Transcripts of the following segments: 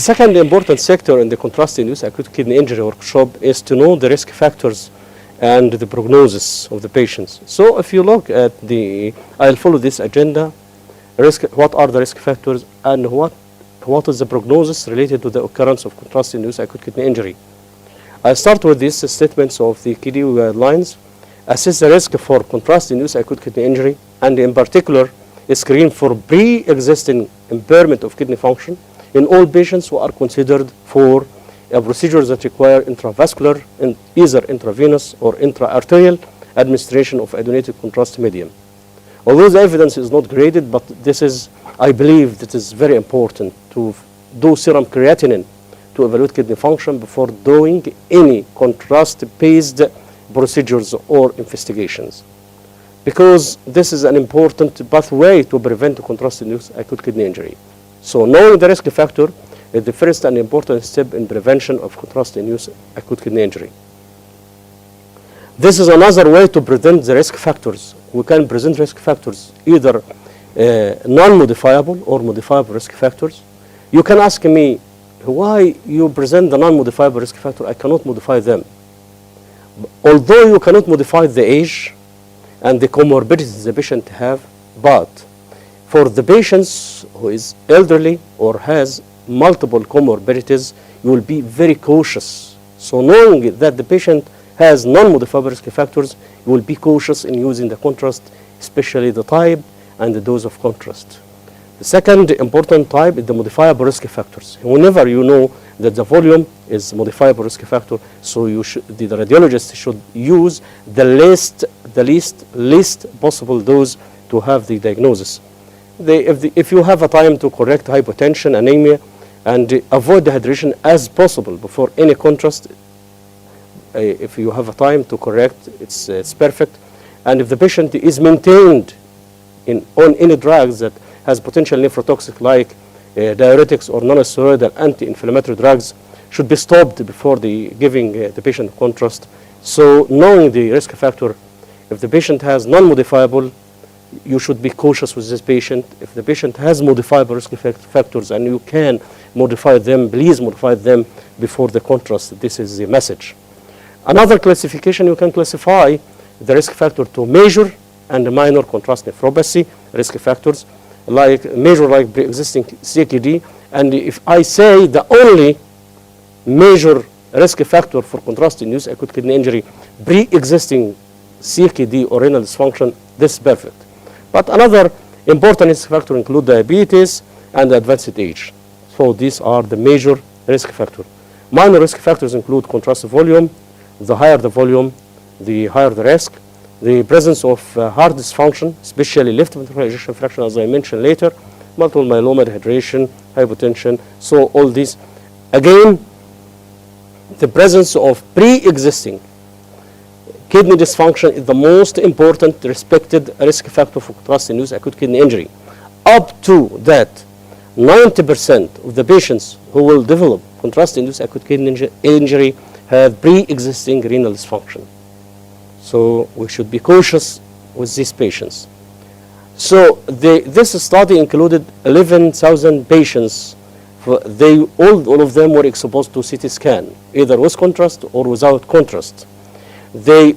second important sector in the contrast-induced acute kidney injury workshop is to know the risk factors and the prognosis of the patients. So if you look at I'll follow this agenda, what are the risk factors and what is the prognosis related to the occurrence of contrast-induced acute kidney injury. I'll start with these statements of the KDIGO guidelines. Assess the risk for contrast-induced acute kidney injury, and in particular, screen for pre-existing impairment of kidney function in all patients who are considered for a procedure that require intravascular, either intravenous or intra-arterial administration of iodinated contrast medium. Although the evidence is not graded, but this is, I believe, that is very important to do serum creatinine to evaluate kidney function before doing any contrast-based procedures or investigations, because this is an important pathway to prevent contrast-induced acute kidney injury. So knowing the risk factor is the first and important step in prevention of contrast-induced acute kidney injury. This is another way to present the risk factors. We can present risk factors either non-modifiable or modifiable risk factors. You can ask me why you present the non-modifiable risk factor. I cannot modify them. Although you cannot modify the age and the comorbidities the patient have, but for the patients who is elderly or has multiple comorbidities, you will be very cautious. So knowing that the patient has non-modifiable risk factors, you will be cautious in using the contrast, especially the type and the dose of contrast. The second important type is the modifiable risk factors. Whenever you know that the volume is modifiable risk factor, so the radiologist should use the least possible dose to have the diagnosis. If you have a time to correct hypotension, anemia, and avoid dehydration as possible before any contrast, if you have a time to correct, it's perfect. And if the patient is maintained on any drugs that has potential nephrotoxic like diuretics or non-steroidal anti-inflammatory drugs, should be stopped before giving the patient contrast. So knowing the risk factor, if the patient has non-modifiable, you should be cautious with this patient. If the patient has modifiable risk factors and you can modify them, please modify them before the contrast. This is the message. Another classification, you can classify the risk factor to major and minor contrast nephropathy risk factors, like major, like pre-existing CKD. And if I say the only major risk factor for contrast-induced acute kidney injury, pre-existing CKD or renal dysfunction, this is perfect. But another important risk factor include diabetes and advanced age. So these are the major risk factors. Minor risk factors include contrast volume. The higher the volume, the higher the risk. The presence of heart dysfunction, especially left ventricular ejection fraction, as I mentioned later, multiple myeloma, dehydration, hypotension. So all these, again, the presence of pre-existing kidney dysfunction is the most important respected risk factor for contrast-induced acute kidney injury. Up to that, 90% of the patients who will develop contrast-induced acute kidney injury have pre-existing renal dysfunction. So we should be cautious with these patients. So this study included 11,000 patients. All of them were exposed to CT scan, either with contrast or without contrast. They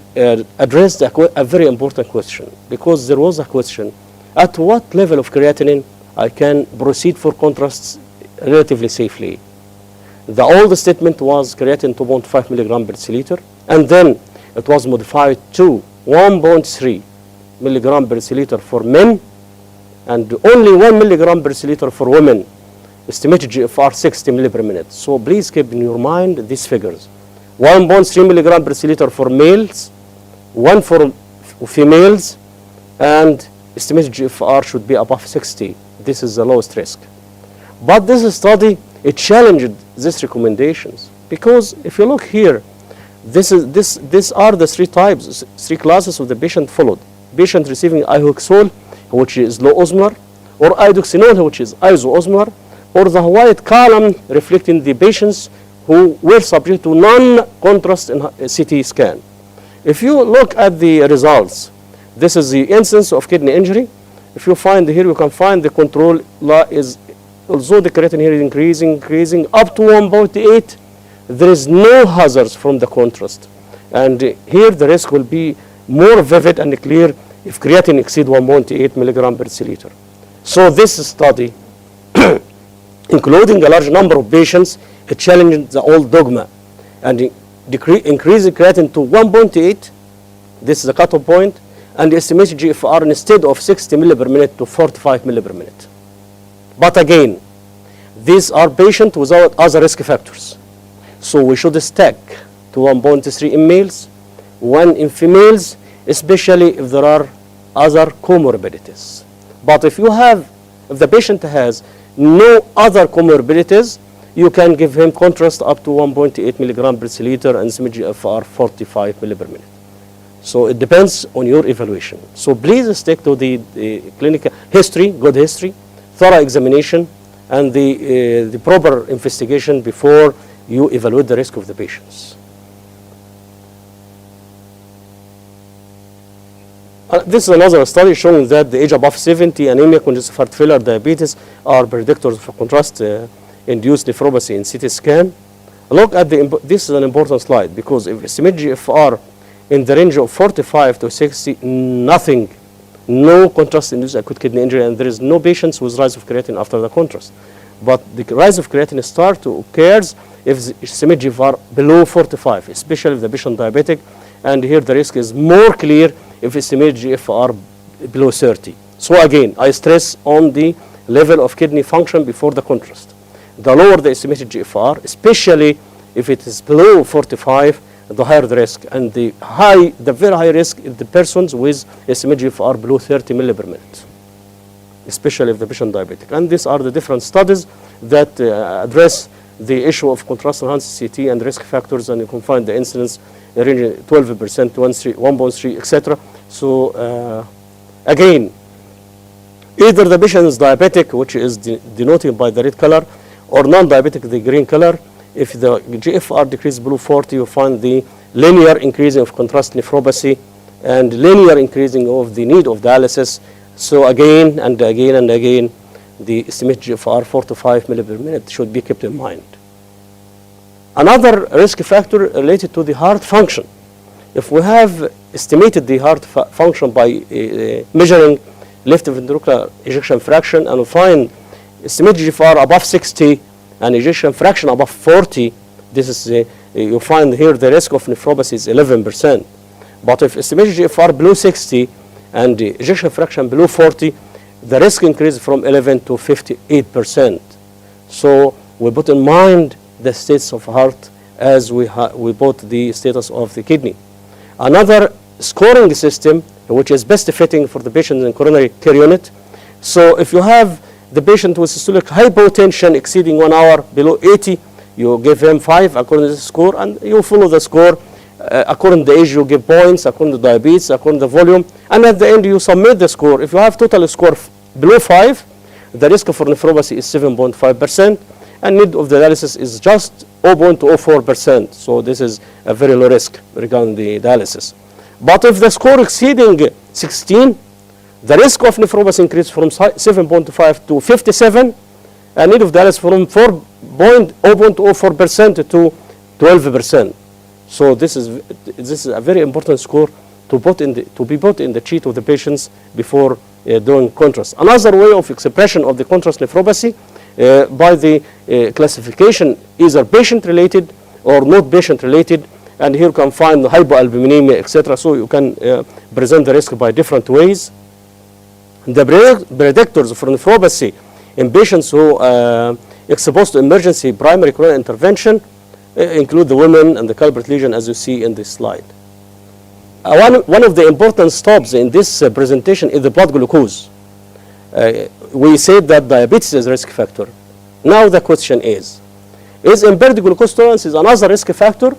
addressed a very important question, because there was a question, at what level of creatinine I can proceed for contrasts relatively safely? The old statement was creatinine 2.5 milligram per deciliter, and then it was modified to 1.3 milligram per deciliter for men, and only 1 milligram per deciliter for women. Estimated GFR 60 milli per minute. So please keep in your mind these figures. 1.3 milligram per deciliter for males, 1 for females, and estimated GFR should be above 60. This is the lowest risk. But this study, it challenged these recommendations, because if you look here, these are the three classes of the patient followed. Patient receiving iohexol, which is low osmolar, or iodoxinol, which is isoosmolar, or the white column reflecting the patients who were subject to non-contrast CT scan. If you look at the results, this is the incidence of kidney injury. If you find here, you can find the control law is although the creatinine here is increasing up to 1.8, there is no hazards from the contrast. And here the risk will be more vivid and clear if creatinine exceeds 1.8 milligram per deciliter. So this study, including a large number of patients, it challenged the old dogma and increase the creatinine to 1.8. This is the cutoff point, and estimated GFR instead of 60 milli per minute to 45 milli per minute. But again, these are patients without other risk factors. So we should stack to 1.3 in males, 1 in females, especially if there are other comorbidities. But if the patient has no other comorbidities, you can give him contrast up to 1.8 milligram per deciliter and GFR 45 milli per minute. So it depends on your evaluation. So please stick to the clinical history, good history, thorough examination, and the proper investigation before you evaluate the risk of the patients. This is another study showing that the age above 70, anemia, congestive heart failure, diabetes are predictors for contrast-induced nephropathy in CT scan. Look at this is an important slide because if estimated GFR in the range of 45 to 60, nothing, no contrast-induced acute kidney injury, and there is no patients with rise of creatinine after the contrast. But the rise of creatinine starts to occur if the estimated GFR below 45, especially if the patient diabetic, and here the risk is more clear if estimated GFR below 30. So again, I stress on the level of kidney function before the contrast. The lower the estimated GFR, especially if it is below 45, the higher the risk, and the very high risk is the persons with estimated GFR below 30 milli per minute, especially if the patient diabetic. And these are the different studies that address the issue of contrast-enhanced CT and risk factors, and you can find the incidence ranging 12% to 1.3, etc. So again, either the patient is diabetic, which is denoted by the red color, or non-diabetic, the green color. If the GFR decreases below 40, you find the linear increasing of contrast nephropathy and linear increasing of the need of dialysis. So again and again and again, the estimated GFR 45 milli per minute should be kept in mind. Another risk factor related to the heart function. If we have estimated the heart function by measuring left ventricular ejection fraction, and we find estimated GFR above 60 and ejection fraction above 40, this is you find here the risk of nephropathy is 11%. But if estimated GFR below 60 and the ejection fraction below 40, the risk increases from 11 to 58%. So we put in mind the status of heart as we put the status of the kidney. Another scoring system which is best fitting for the patient in coronary care unit. So if you have the patient with systolic hypotension exceeding 1 hour below 80, you give him 5 according to the score, and you follow the score. According to the age, you give points, according to diabetes, according to the volume, and at the end you submit the score. If you have total score below 5, the risk for nephropathy is 7.5%, and need of the dialysis is just 0.04%. So this is a very low risk regarding the dialysis. But if the score exceeding 16, the risk of nephropathy increases from 7.5 to 57, and need of dialysis from 0.04% to 12%. So this is a very important score to be put in the sheet of the patients before doing contrast. Another way of expression of the contrast nephropathy by the classification, either patient-related or not patient-related, and here you can find the hypoalbuminemia, etc. So you can present the risk by different ways. The predictors for nephropathy in patients who exposed to emergency primary coronary intervention include the women and the culprit lesion, as you see in this slide. One of the important stops in this presentation is the blood glucose. We said that diabetes is a risk factor. Now the question is impaired glucose tolerance is another risk factor?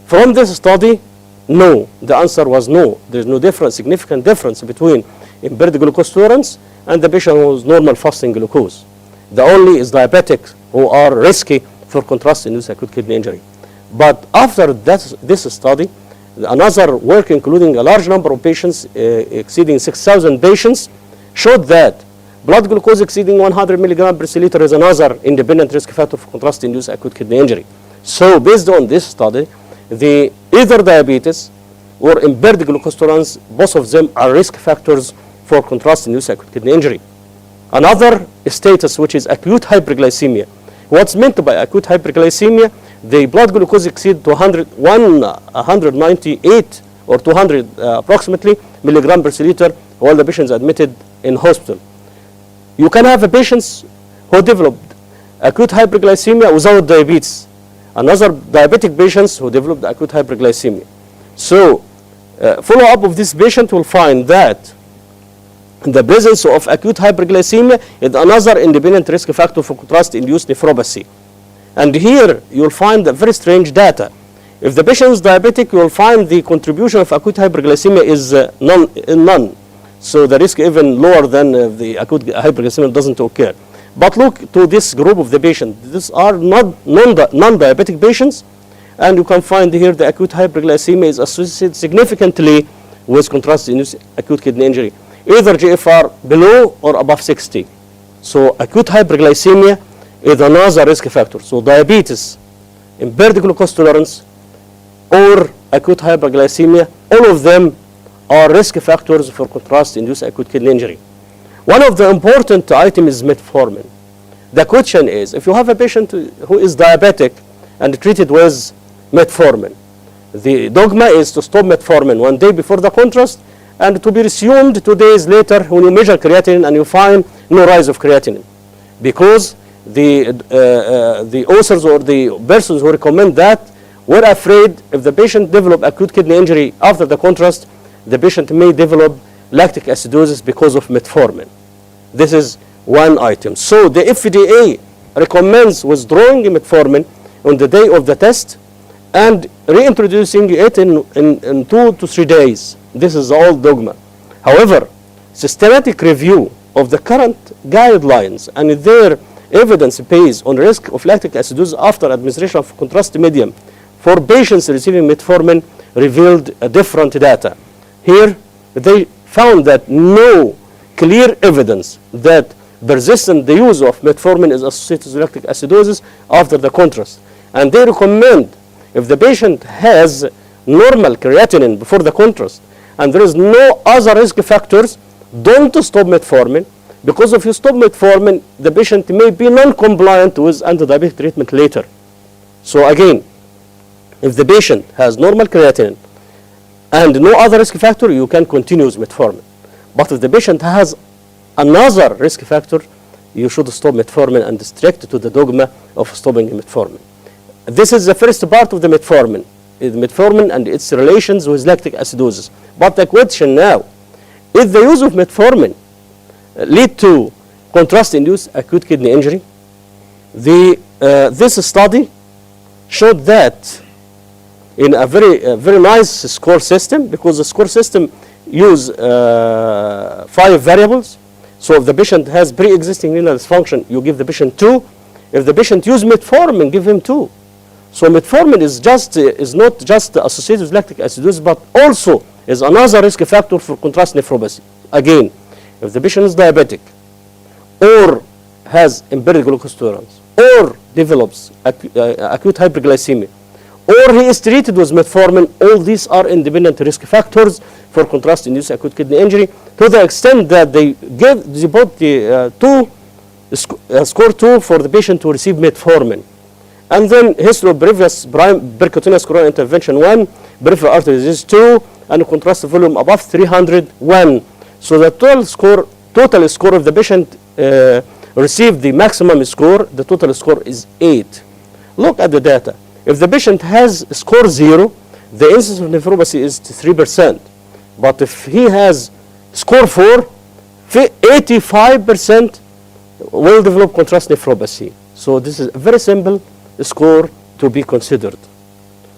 From this study, no. The answer was no. There is no significant difference between impaired glucose tolerance and the patient who has normal fasting glucose. The only is diabetics who are risky for contrast-induced acute kidney injury. But after this study, another work including a large number of patients, exceeding 6,000 patients, showed that Blood glucose exceeding 100 milligram per deciliter is another independent risk factor for contrast-induced acute kidney injury. So based on this study, either diabetes or impaired glucose tolerance, both of them are risk factors for contrast-induced acute kidney injury. Another status, which is acute hyperglycemia. What's meant by acute hyperglycemia? The blood glucose exceeds 198 or 200 approximately milligram per deciliter while the patient is admitted in hospital. You can have a patient who developed acute hyperglycemia without diabetes. Another diabetic patients who developed acute hyperglycemia. So follow-up of this patient will find that the presence of acute hyperglycemia is another independent risk factor for contrast-induced nephropathy. And here you'll find very strange data. If the patient is diabetic, you'll find the contribution of acute hyperglycemia is none. So the risk even lower than the acute hyperglycemia doesn't occur. But look to this group of the patient. These are non-diabetic patients, and you can find here the acute hyperglycemia is associated significantly with contrast-induced acute kidney injury, either GFR below or above 60. So acute hyperglycemia is another risk factor. So diabetes, impaired glucose tolerance, or acute hyperglycemia, all of them are risk factors for contrast-induced acute kidney injury. One of the important items is metformin. The question is, if you have a patient who is diabetic and treated with metformin, the dogma is to stop metformin 1 day before the contrast and to be resumed 2 days later when you measure creatinine and you find no rise of creatinine. Because the authors or the persons who recommend that were afraid if the patient develop acute kidney injury after the contrast, the patient may develop lactic acidosis because of metformin. This is one item. So the FDA recommends withdrawing metformin on the day of the test and reintroducing it in 2 to 3 days. This is the old dogma. However, systematic review of the current guidelines and their evidence based on risk of lactic acidosis after administration of contrast medium for patients receiving metformin revealed a different data. Here, they found that no clear evidence that persistent the use of metformin is associated with lactic acidosis after the contrast. And they recommend if the patient has normal creatinine before the contrast and there is no other risk factors, don't stop metformin, because if you stop metformin, the patient may be non-compliant with antidiabetic treatment later. So again, if the patient has normal creatinine and no other risk factor, you can continue with metformin. But if the patient has another risk factor, you should stop metformin and stick to the dogma of stopping metformin. This is the first part of the metformin and its relations with lactic acidosis. But the question now, is the use of metformin lead to contrast-induced acute kidney injury? This study showed that in a very nice score system, because the score system use 5 variables. So if the patient has pre-existing renal dysfunction, you give the patient 2. If the patient use metformin, give him 2. So metformin is not just associated with lactic acidosis, but also is another risk factor for contrast nephropathy. Again, if the patient is diabetic, or has impaired glucose tolerance, or develops acute hyperglycemia, or he is treated with metformin, all these are independent risk factors for contrast-induced acute kidney injury, to the extent that they put the score 2 for the patient to receive metformin. And then history of previous percutaneous coronary intervention 1, peripheral artery disease 2, and contrast volume above 301. So the total score of the patient received the maximum score, the total score is 8. Look at the data. If the patient has score 0, the incidence of nephropathy is 3%. But if he has score 4, 85% will develop contrast nephropathy. So this is a very simple score to be considered.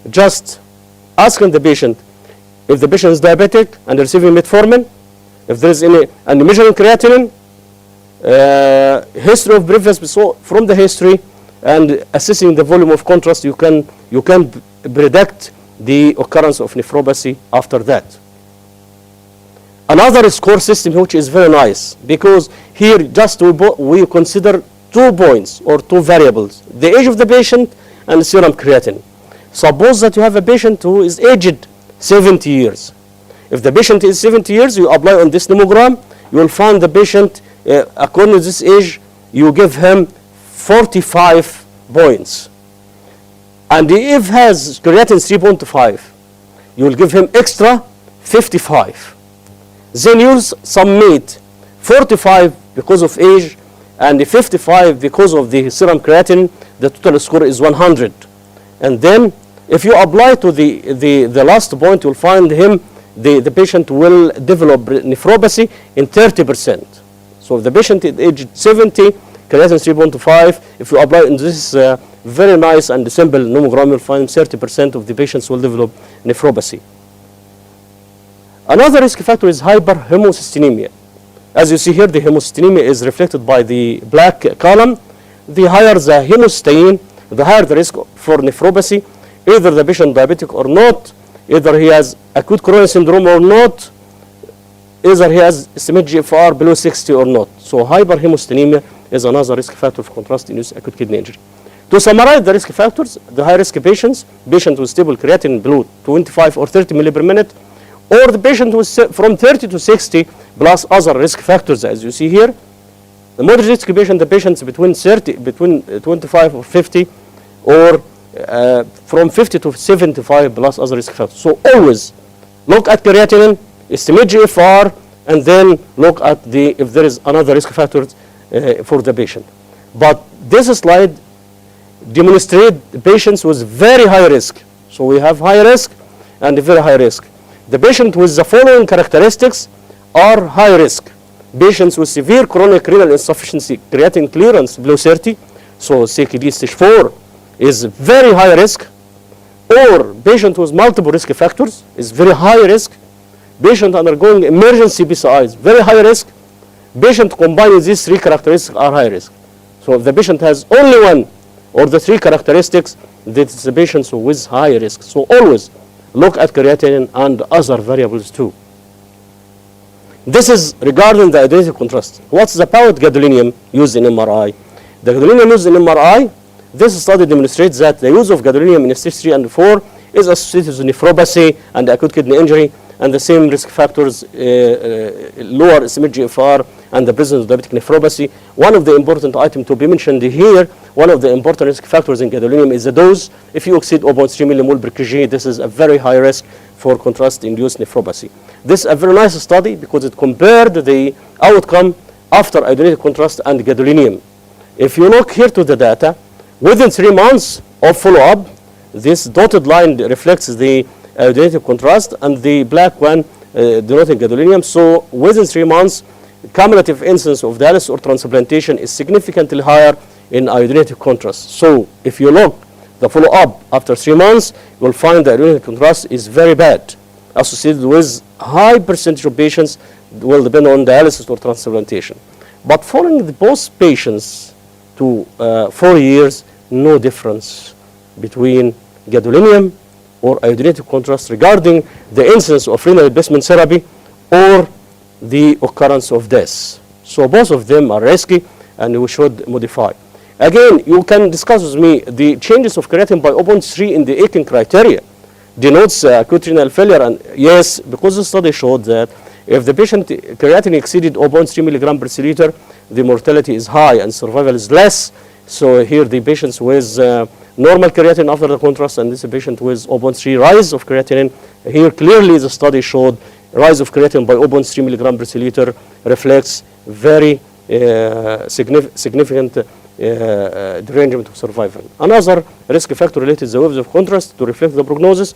Just asking the patient if the patient is diabetic and receiving metformin, if there is any, and measuring creatinine, history of previous, so from the history and assessing the volume of contrast, you can predict the occurrence of nephropathy after that. Another score system which is very nice, because here just we consider 2 points or 2 variables, the age of the patient and serum creatinine. Suppose that you have a patient who is aged 70 years. If the patient is 70 years, you apply on this nomogram, you will find the patient, according to this age, you give him 45 points. And if he has creatinine 3.5, you will give him extra 55. Then you summate 45 because of age and 55 because of the serum creatinine, the total score is 100. And then if you apply to the last point, you'll find him, the patient will develop nephropathy in 30%. So if the patient is aged 70, creatinine 3.5, if you apply in this very nice and simple nomogram, you'll find 30% of the patients will develop nephropathy. Another risk factor is hyperhomocystinemia. As you see here, the homocystinemia is reflected by the black column. The higher the homocysteine, the higher the risk for nephropathy, either the patient diabetic or not, either he has acute coronary syndrome or not, either he has estimated GFR below 60 or not. So hyperhomocystinemia is another risk factor for contrast-induced acute kidney injury. To summarize the risk factors, the high-risk patients, patient with stable creatinine below 25 or 30 milli per minute, or the patient with from 30 to 60 plus other risk factors, as you see here. The moderate risk patient, the patients between 25 or 50, or from 50 to 75 plus other risk factors. So always look at creatinine, estimate GFR, and then look at if there is another risk factor for the patient. But this slide demonstrates patients with very high risk. So we have high risk and very high risk. The patient with the following characteristics are high risk. Patients with severe chronic renal insufficiency, creatinine clearance below 30, so CKD stage 4 is very high risk, or patient with multiple risk factors is very high risk. Patient undergoing emergency PCI is very high risk. Patient combining these 3 characteristics are high risk. So if the patient has only one or the 3 characteristics, that is the patient with high risk. So always look at creatinine and other variables too. This is regarding the identity contrast. What's about gadolinium used in MRI? The gadolinium used in MRI, this study demonstrates that the use of gadolinium in stage 3 and 4 is associated with nephropathy and acute kidney injury, and the same risk factors, lower estimated GFR and the presence of diabetic nephropathy. One of the important items to be mentioned here, one of the important risk factors in gadolinium is the dose. If you exceed 0.3 millimole per kg, this is a very high risk for contrast-induced nephropathy. This is a very nice study because it compared the outcome after iodinated contrast and gadolinium. If you look here to the data, within 3 months of follow-up, this dotted line reflects the iodinated contrast and the black one denoting gadolinium. So within 3 months, cumulative incidence of dialysis or transplantation is significantly higher in iodinated contrast. So if you look the follow-up after 3 months, you will find the iodinated contrast is very bad, associated with high percentage of patients will depend on dialysis or transplantation. But following both patients to 4 years, no difference between gadolinium or iodinated contrast regarding the incidence of renal replacement therapy or the occurrence of death. So both of them are risky and we should modify. Again, you can discuss with me the changes of creatinine by 0.3 in the Aiken criteria denotes acute renal failure, and yes, because the study showed that if the patient creatinine exceeded 0.3 milligram per deciliter, the mortality is high and survival is less. So here the patients with normal creatinine after the contrast and this patient with 0.3 rise of creatinine, here clearly the study showed rise of creatinine by 0.3 milligram per deciliter reflects very significant derangement of survival. Another risk factor related to the waves of contrast to reflect the prognosis,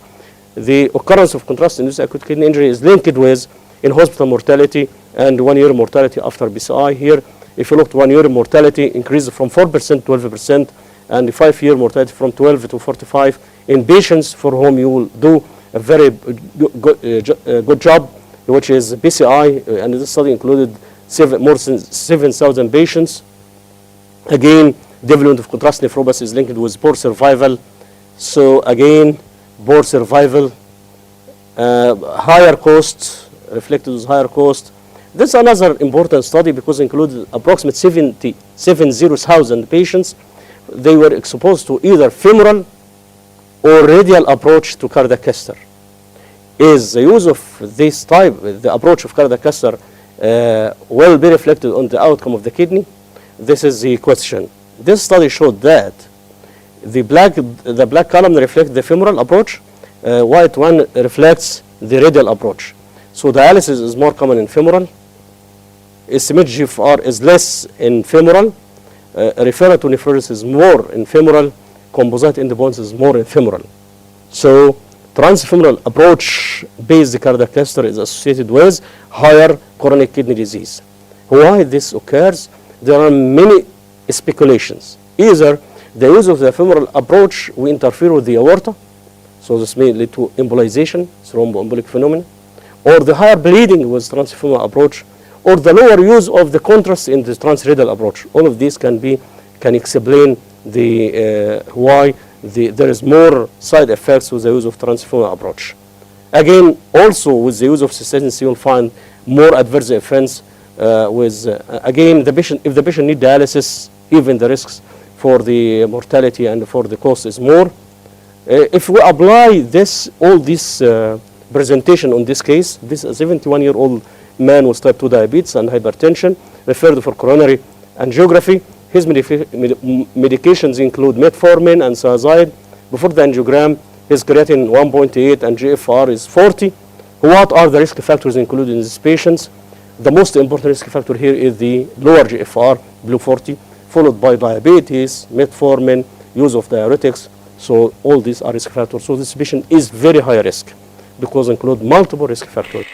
the occurrence of contrast-induced acute kidney injury is linked with in-hospital mortality and 1 year mortality after BCI. Here, if you look at 1 year mortality increased from 4% to 12%, and 5-year mortality from 12 to 45 in patients for whom you will do a very good job, which is BCI, and this study included more than 7,000 patients. Again, development of contrast nephropathy is linked with poor survival. So again, poor survival, higher costs reflected with higher cost. This is another important study because it included approximately 70,000 patients. They were exposed to either femoral or radial approach to cardiac catheter. Is the use of this type, the approach of cardiac catheter, will be reflected on the outcome of the kidney? This is the question. This study showed that the black column reflects the femoral approach, white one reflects the radial approach. So dialysis is more common in femoral. Estimated GFR is less in femoral. Referral to nephrosis is more in femoral. Composite endpoints is more in femoral. So transfemoral approach based cardiac catheter is associated with higher chronic kidney disease. Why this occurs? There are many speculations. Either the use of the femoral approach will interfere with the aorta, so this may lead to embolization, thromboembolic phenomenon, or the higher bleeding with transfemoral approach, or the lower use of the contrast in the transradial approach. All of these can explain the why there is more side effects with the use of transfemoral approach. Again, also with the use of cystatin, you will find more adverse events again, if the patient needs dialysis, even the risks for the mortality and for the cost is more. If we apply all this presentation on this case, this is a 71-year-old man with type 2 diabetes and hypertension, referred for coronary angiography. His medications include metformin and thiazide. Before the angiogram, his creatinine 1.8 and GFR is 40. What are the risk factors included in these patients? The most important risk factor here is the lower GFR, below 40, followed by diabetes, metformin, use of diuretics. So all these are risk factors. So this patient is very high risk because include multiple risk factors.